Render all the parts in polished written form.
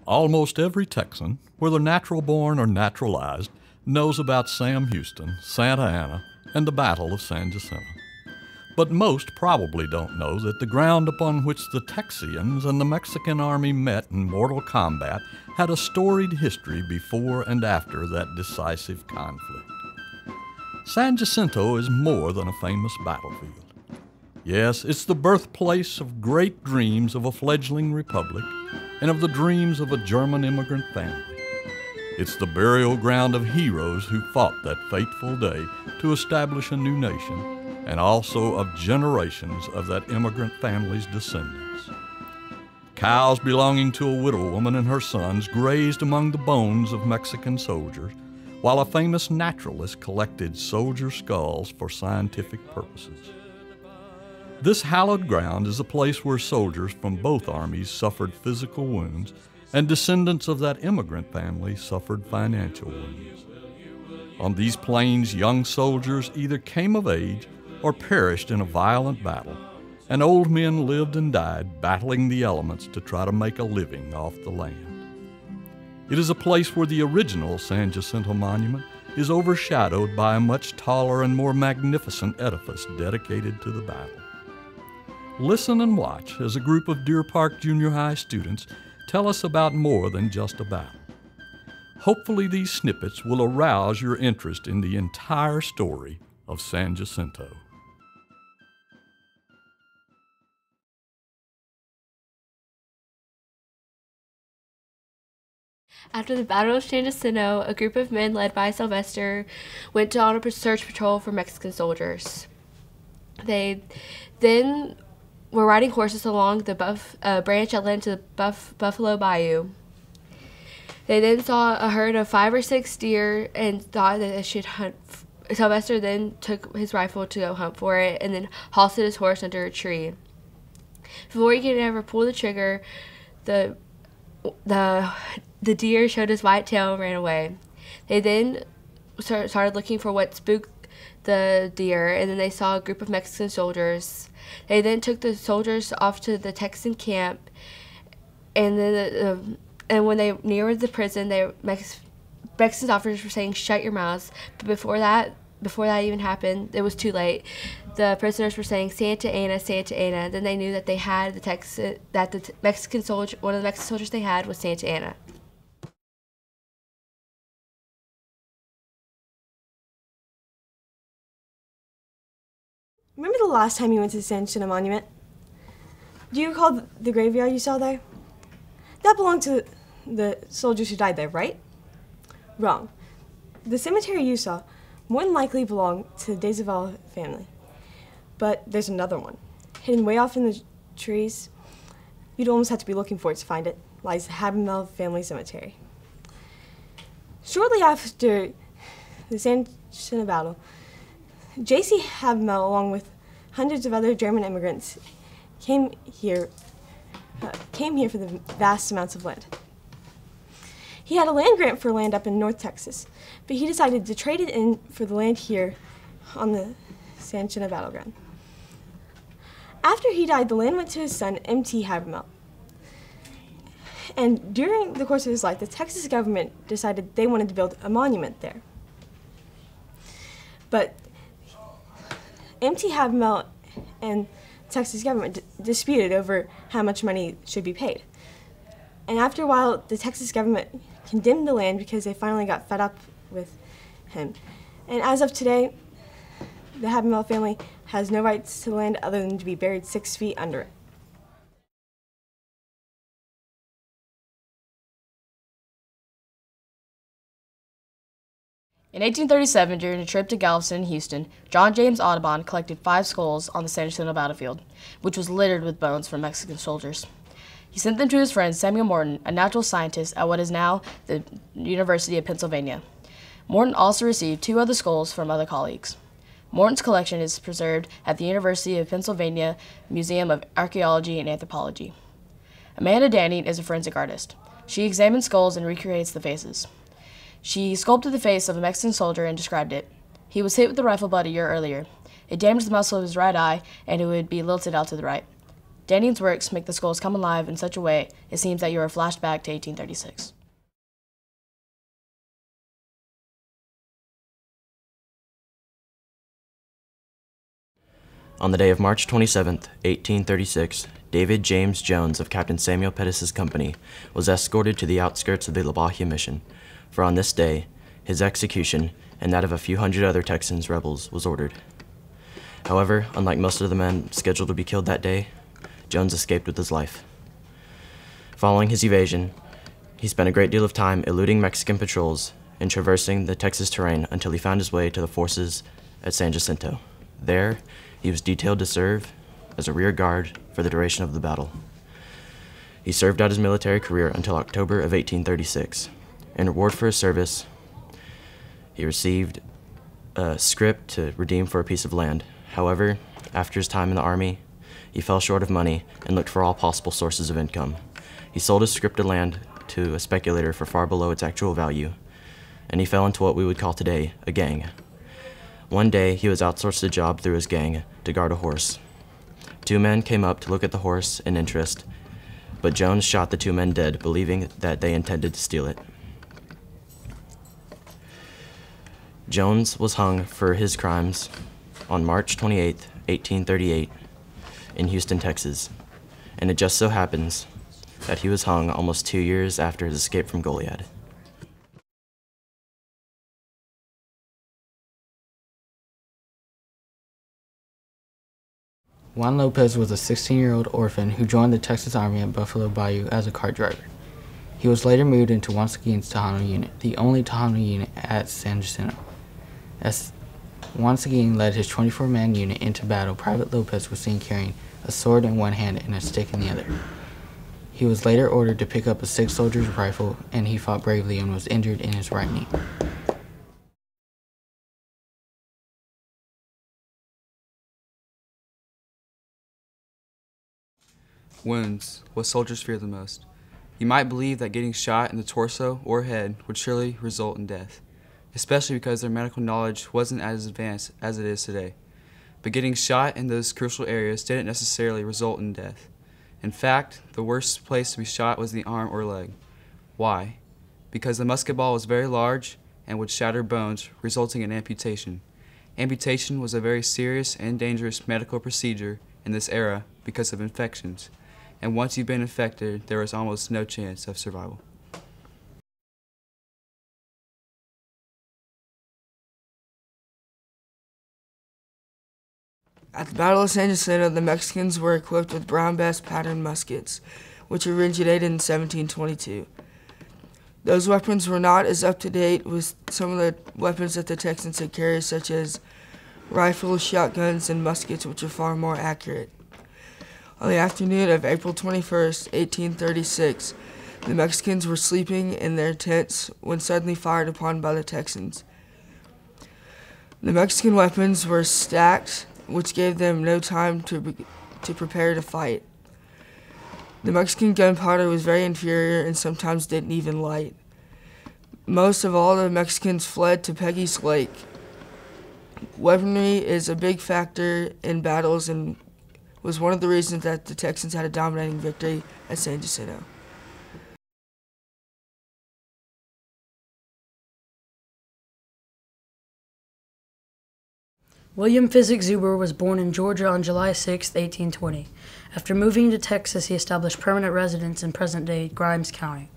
Almost every Texan, whether natural born or naturalized, knows about Sam Houston, Santa Anna, and the Battle of San Jacinto. But most probably don't know that the ground upon which the Texians and the Mexican army met in mortal combat had a storied history before and after that decisive conflict. San Jacinto is more than a famous battlefield. Yes, it's the birthplace of great dreams of a fledgling republic and of the dreams of a German immigrant family. It's the burial ground of heroes who fought that fateful day to establish a new nation, and also of generations of that immigrant family's descendants. Cows belonging to a widow woman and her sons grazed among the bones of Mexican soldiers, while a famous naturalist collected soldier skulls for scientific purposes. This hallowed ground is a place where soldiers from both armies suffered physical wounds, and descendants of that immigrant family suffered financial wounds. On these plains, young soldiers either came of age or perished in a violent battle, and old men lived and died battling the elements to try to make a living off the land. It is a place where the original San Jacinto Monument is overshadowed by a much taller and more magnificent edifice dedicated to the battle. Listen and watch as a group of Deer Park Junior High students tell us about more than just a battle. Hopefully these snippets will arouse your interest in the entire story of San Jacinto. After the Battle of San Jacinto, a group of men led by Sylvester went on a search patrol for Mexican soldiers. They then were riding horses along the branch that led to the Buffalo Bayou. They then saw a herd of 5 or 6 deer and thought that they should hunt. Sylvester then took his rifle to go hunt for it and then halted his horse under a tree. Before he could ever pull the trigger, the deer showed his white tail and ran away. They then started looking for what spooked the deer, and then they saw a group of Mexican soldiers. They then took the soldiers off to the Texan camp, and then and when they neared the prison, Mexican officers were saying, "Shut your mouths!" But before that even happened, it was too late. The prisoners were saying, "Santa Ana, Santa Ana." Then they knew that they had one of the Mexican soldiers they had was Santa Ana. Remember the last time you went to the San Jacinto Monument? Do you recall the graveyard you saw there? That belonged to the soldiers who died there, right? Wrong. The cemetery you saw more than likely belonged to the Desaval family. But there's another one. Hidden way off in the trees, you'd almost have to be looking for it to find it, lies the Habermel family cemetery. Shortly after the San Jacinto battle, J.C. Habermel, along with hundreds of other German immigrants, came here for the vast amounts of land. He had a land grant for land up in North Texas, but he decided to trade it in for the land here on the San Jacinto battleground. After he died, the land went to his son, M.T. Habermel. And during the course of his life, the Texas government decided they wanted to build a monument there. But M.T. Habermel and the Texas government disputed over how much money should be paid. And after a while, the Texas government condemned the land because they finally got fed up with him. And as of today, the Habermel family has no rights to the land other than to be buried 6 feet under it. In 1837, during a trip to Galveston and Houston, John James Audubon collected 5 skulls on the San Jacinto battlefield, which was littered with bones from Mexican soldiers. He sent them to his friend Samuel Morton, a natural scientist at what is now the University of Pennsylvania. Morton also received 2 other skulls from other colleagues. Morton's collection is preserved at the University of Pennsylvania Museum of Archaeology and Anthropology. Amanda Danning is a forensic artist. She examines skulls and recreates the faces. She sculpted the face of a Mexican soldier and described it. He was hit with a rifle butt a year earlier. It damaged the muscle of his right eye, and it would be lilted out to the right. Danning's works make the skulls come alive in such a way it seems that you are flashed back to 1836. On the day of March 27, 1836, David James Jones of Captain Samuel Pettis's company was escorted to the outskirts of the La Bahia mission, for on this day, his execution and that of a few hundred other Texans rebels was ordered. However, unlike most of the men scheduled to be killed that day, Jones escaped with his life. Following his evasion, he spent a great deal of time eluding Mexican patrols and traversing the Texas terrain until he found his way to the forces at San Jacinto. There, he was detailed to serve as a rear guard for the duration of the battle. He served out his military career until October of 1836. In reward for his service, he received a scrip to redeem for a piece of land. However, after his time in the Army, he fell short of money and looked for all possible sources of income. He sold his scrip of land to a speculator for far below its actual value, and he fell into what we would call today a gang. One day, he was outsourced a job through his gang to guard a horse. Two men came up to look at the horse in interest, but Jones shot the two men dead, believing that they intended to steal it. Jones was hung for his crimes on March 28, 1838, in Houston, Texas, and it just so happens that he was hung almost 2 years after his escape from Goliad. Juan Lopez was a 16-year-old orphan who joined the Texas Army at Buffalo Bayou as a cart driver. He was later moved into Juan Seguin's Tejano unit, the only Tejano unit at San Jacinto. As Juan Seguin led his 24-man unit into battle, Private Lopez was seen carrying a sword in one hand and a stick in the other. He was later ordered to pick up a 6-soldier's rifle, and he fought bravely and was injured in his right knee. Wounds, what soldiers fear the most. You might believe that getting shot in the torso or head would surely result in death, especially because their medical knowledge wasn't as advanced as it is today. But getting shot in those crucial areas didn't necessarily result in death. In fact, the worst place to be shot was the arm or leg. Why? Because the musket ball was very large and would shatter bones, resulting in amputation. Amputation was a very serious and dangerous medical procedure in this era because of infections. And once you've been infected, there is almost no chance of survival. At the Battle of San Jacinto, the Mexicans were equipped with Brown Bess pattern muskets, which originated in 1722. Those weapons were not as up-to-date with some of the weapons that the Texans had carried, such as rifles, shotguns, and muskets, which are far more accurate. On the afternoon of April 21st, 1836, the Mexicans were sleeping in their tents when suddenly fired upon by the Texans. The Mexican weapons were stacked, which gave them no time to prepare to fight. The Mexican gunpowder was very inferior and sometimes didn't even light. Most of all, the Mexicans fled to Peggy's Lake. Weaponry is a big factor in battles and was one of the reasons that the Texans had a dominating victory at San Jacinto. William Physick Zuber was born in Georgia on July 6, 1820. After moving to Texas, he established permanent residence in present-day Grimes County.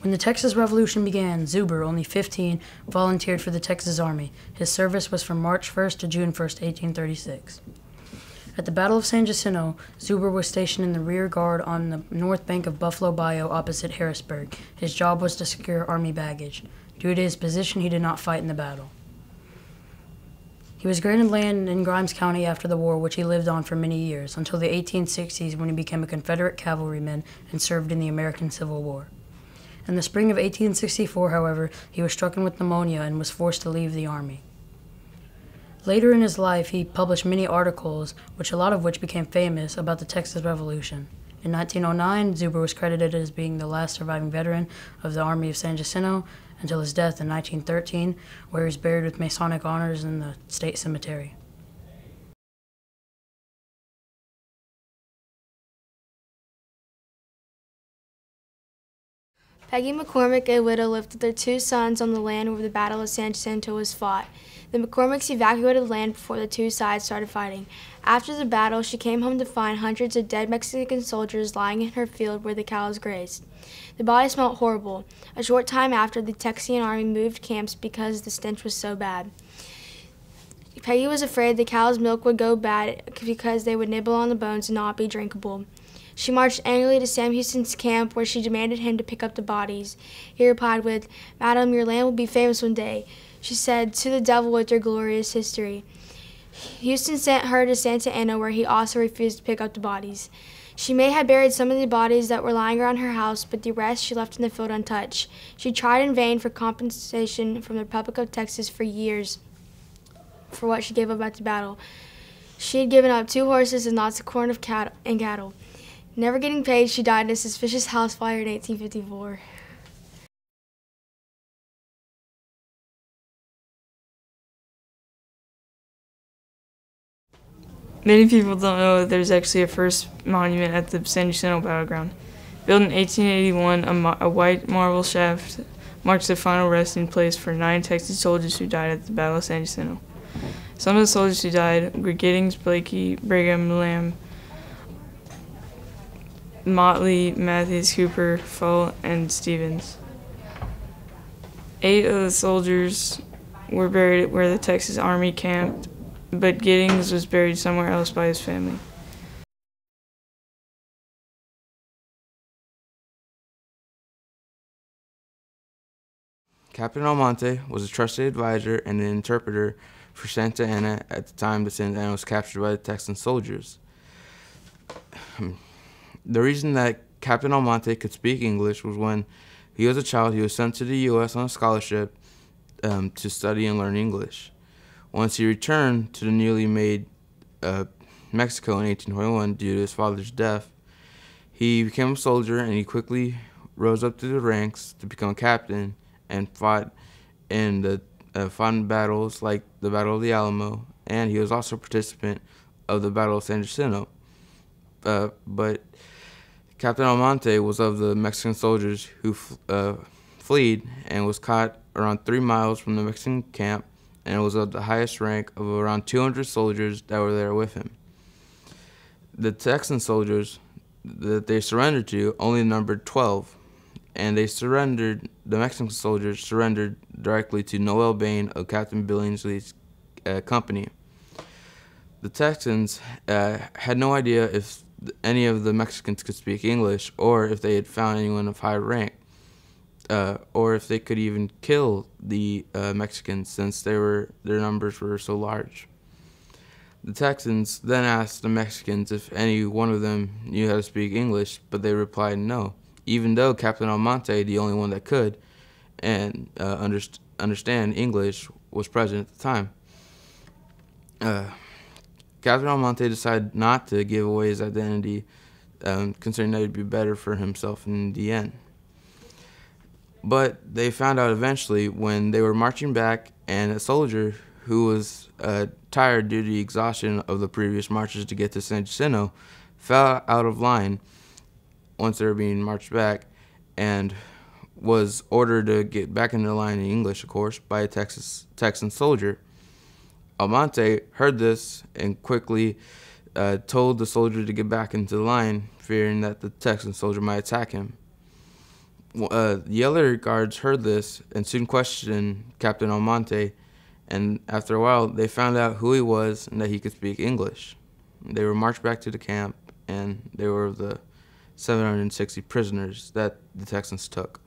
When the Texas Revolution began, Zuber, only 15, volunteered for the Texas Army. His service was from March 1st to June 1st, 1836. At the Battle of San Jacinto, Zuber was stationed in the rear guard on the north bank of Buffalo Bayou opposite Harrisburg. His job was to secure Army baggage. Due to his position, he did not fight in the battle. He was granted land in Grimes County after the war, which he lived on for many years, until the 1860s when he became a Confederate cavalryman and served in the American Civil War. In the spring of 1864, however, he was stricken with pneumonia and was forced to leave the Army. Later in his life, he published many articles, a lot of which became famous, about the Texas Revolution. In 1909, Zuber was credited as being the last surviving veteran of the Army of San Jacinto until his death in 1913, where he was buried with Masonic honors in the state cemetery. Peggy McCormick, a widow, lived with their 2 sons on the land where the Battle of San Jacinto was fought. The McCormicks evacuated the land before the 2 sides started fighting. After the battle, she came home to find hundreds of dead Mexican soldiers lying in her field where the cows grazed. The bodies smelled horrible. A short time after, the Texian army moved camps because the stench was so bad. Peggy was afraid the cows' milk would go bad because they would nibble on the bones and not be drinkable. She marched angrily to Sam Houston's camp, where she demanded him to pick up the bodies. He replied with, "Madam, your land will be famous one day." She said, "To the devil with your glorious history." Houston sent her to Santa Ana, where he also refused to pick up the bodies. She may have buried some of the bodies that were lying around her house, but the rest she left in the field untouched. She tried in vain for compensation from the Republic of Texas for years for what she gave up at the battle. She had given up 2 horses and lots of corn and cattle. Never getting paid, she died in a suspicious house fire in 1854. Many people don't know that there's actually a first monument at the San Jacinto battleground. Built in 1881, a white marble shaft marks the final resting place for 9 Texas soldiers who died at the Battle of San Jacinto. Some of the soldiers who died were Giddings, Blakey, Brigham, Lamb, Motley, Matthews, Cooper, Full, and Stevens. 8 of the soldiers were buried where the Texas Army camped, but Giddings was buried somewhere else by his family. Captain Almonte was a trusted advisor and an interpreter for Santa Ana at the time that Santa Ana was captured by the Texan soldiers. The reason that Captain Almonte could speak English was when he was a child, he was sent to the U.S. on a scholarship to study and learn English. Once he returned to the newly made Mexico in 1821 due to his father's death, he became a soldier and he quickly rose up through the ranks to become a captain and fought in battles like the Battle of the Alamo, and he was also a participant of the Battle of San Jacinto. But Captain Almonte was of the Mexican soldiers who fled and was caught around 3 miles from the Mexican camp, and was of the highest rank of around 200 soldiers that were there with him. The Texan soldiers that they surrendered to only numbered 12, and the Mexican soldiers surrendered directly to Noel Bain of Captain Billingsley's company. The Texans had no idea if any of the Mexicans could speak English, or if they had found anyone of high rank, or if they could even kill the Mexicans, since their numbers were so large. The Texans then asked the Mexicans if any one of them knew how to speak English, but they replied no, even though Captain Almonte, the only one that could and understand English, was present at the time. Captain Almonte decided not to give away his identity, considering that it would be better for himself in the end. But they found out eventually when they were marching back, and a soldier who was tired due to the exhaustion of the previous marches to get to San Jacinto fell out of line once they were being marched back, and was ordered to get back into line in English, of course, by a Texan soldier. Almonte heard this and quickly told the soldier to get back into the line, fearing that the Texan soldier might attack him. The other guards heard this and soon questioned Captain Almonte, and after a while they found out who he was and that he could speak English. They were marched back to the camp, and they were the 760 prisoners that the Texans took.